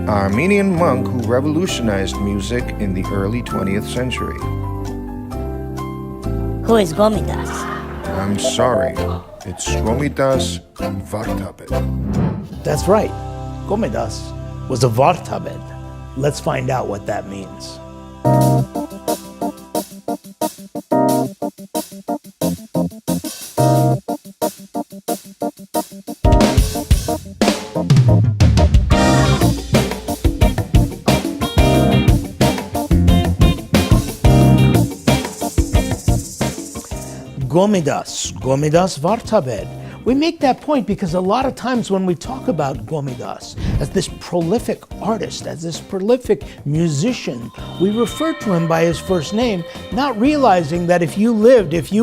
Armenian monk who revolutionized music in the early 20th century. Who is Gomidas? I'm sorry, it's Gomidas Vartabed. That's right. Gomidas was a Vartabed. Let's find out what that means. Gomidas Vartabed. We make that point because a lot of times when we talk about Gomidas as this prolific artist, as this prolific musician, we refer to him by his first name, not realizing that if you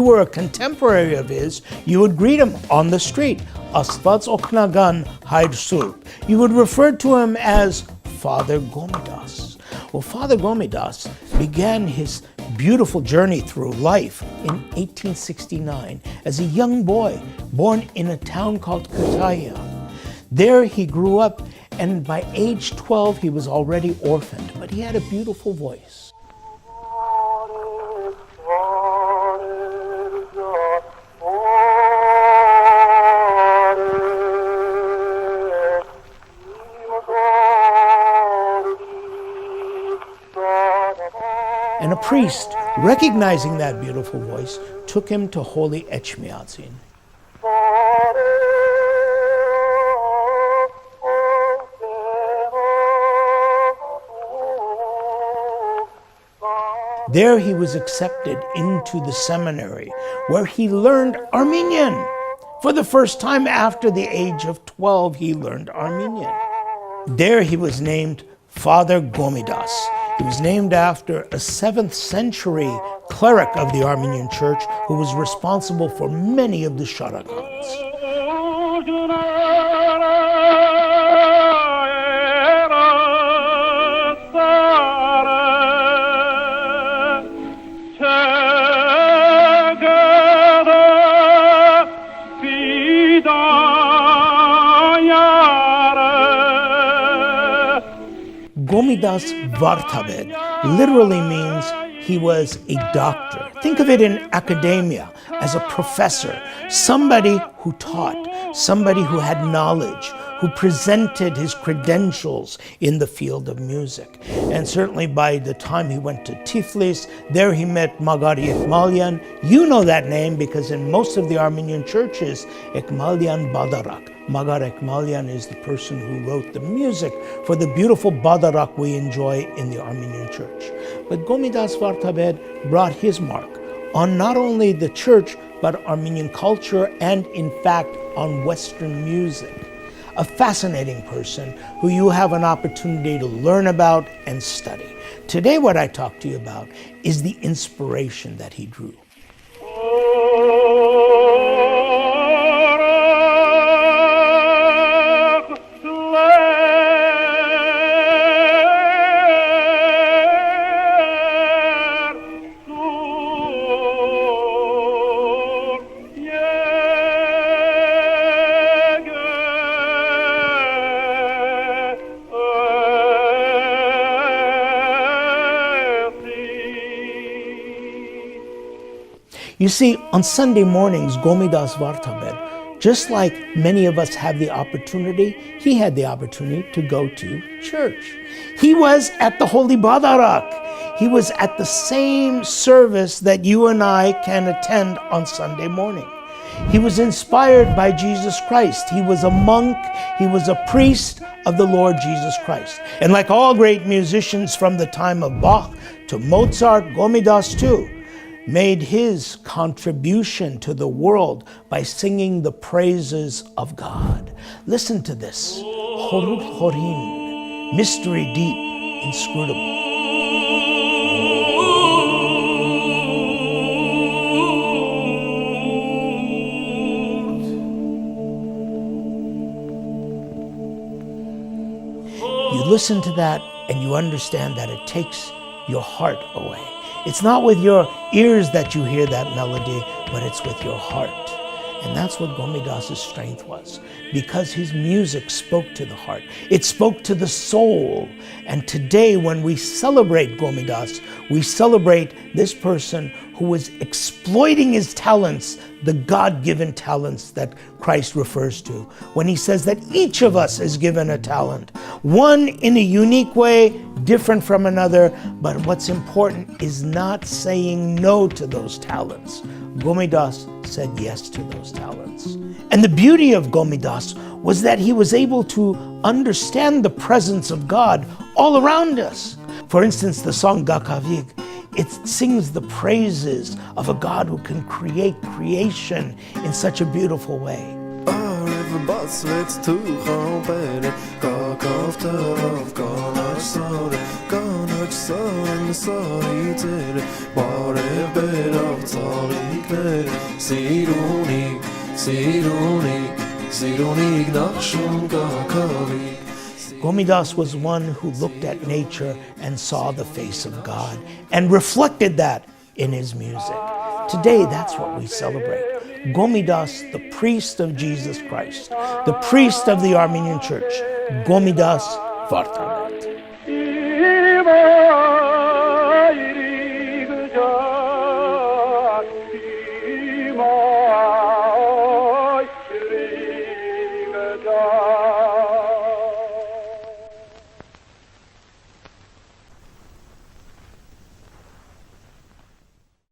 were a contemporary of his, you would greet him on the street. Asfats Oknagan Haid Surp. You would refer to him as Father Gomidas. Well, Father Gomidas began his beautiful journey through life in 1869 as a young boy born in a town called Kütahya. There he grew up, and by age 12 he was already orphaned, but he had a beautiful voice. And a priest, recognizing that beautiful voice, took him to Holy Echmiadzin. There he was accepted into the seminary, where he learned Armenian. For the first time after the age of 12, he learned Armenian. There he was named Father Gomidas. He was named after a 7th century cleric of the Armenian Church who was responsible for many of the sharagans. Gomidas Vartabed literally means he was a doctor. Think of it in academia as a professor, somebody who taught, somebody who had knowledge, who presented his credentials in the field of music. And certainly by the time he went to Tiflis, there he met Magari Ekmalyan. You know that name because in most of the Armenian churches, Ekmalyan Badarak. Magar Ekmalyan is the person who wrote the music for the beautiful Badarak we enjoy in the Armenian church. But Gomidas Vartabed brought his mark on not only the church, but Armenian culture and, in fact, on Western music. A fascinating person who you have an opportunity to learn about and study. Today, what I talk to you about is the inspiration that he drew. You see, on Sunday mornings, Gomidas Vartabed, just like many of us have the opportunity, he had the opportunity to go to church. He was at the Holy Badarak. He was at the same service that you and I can attend on Sunday morning. He was inspired by Jesus Christ. He was a monk. He was a priest of the Lord Jesus Christ. And like all great musicians from the time of Bach to Mozart, Gomidas too made his contribution to the world by singing the praises of God. Listen to this. Horut Horin, mystery deep, inscrutable. You listen to that and you understand that it takes your heart away. It's not with your ears that you hear that melody, but it's with your heart. And that's what Gomidas's strength was, because his music spoke to the heart. It spoke to the soul. And today, when we celebrate Gomidas, we celebrate this person who was exploiting his talents, the God-given talents that Christ refers to, when he says that each of us is given a talent, one in a unique way, different from another, but what's important is not saying no to those talents. Gomidas said yes to those talents. And the beauty of Gomidas was that he was able to understand the presence of God all around us. For instance, the song Gakavig, it sings the praises of a God who can create creation in such a beautiful way. Gomidas was one who looked at nature and saw the face of God and reflected that in his music. Today, that's what we celebrate. Gomidas, the priest of Jesus Christ, the priest of the Armenian Church. Gomidas Vartavet.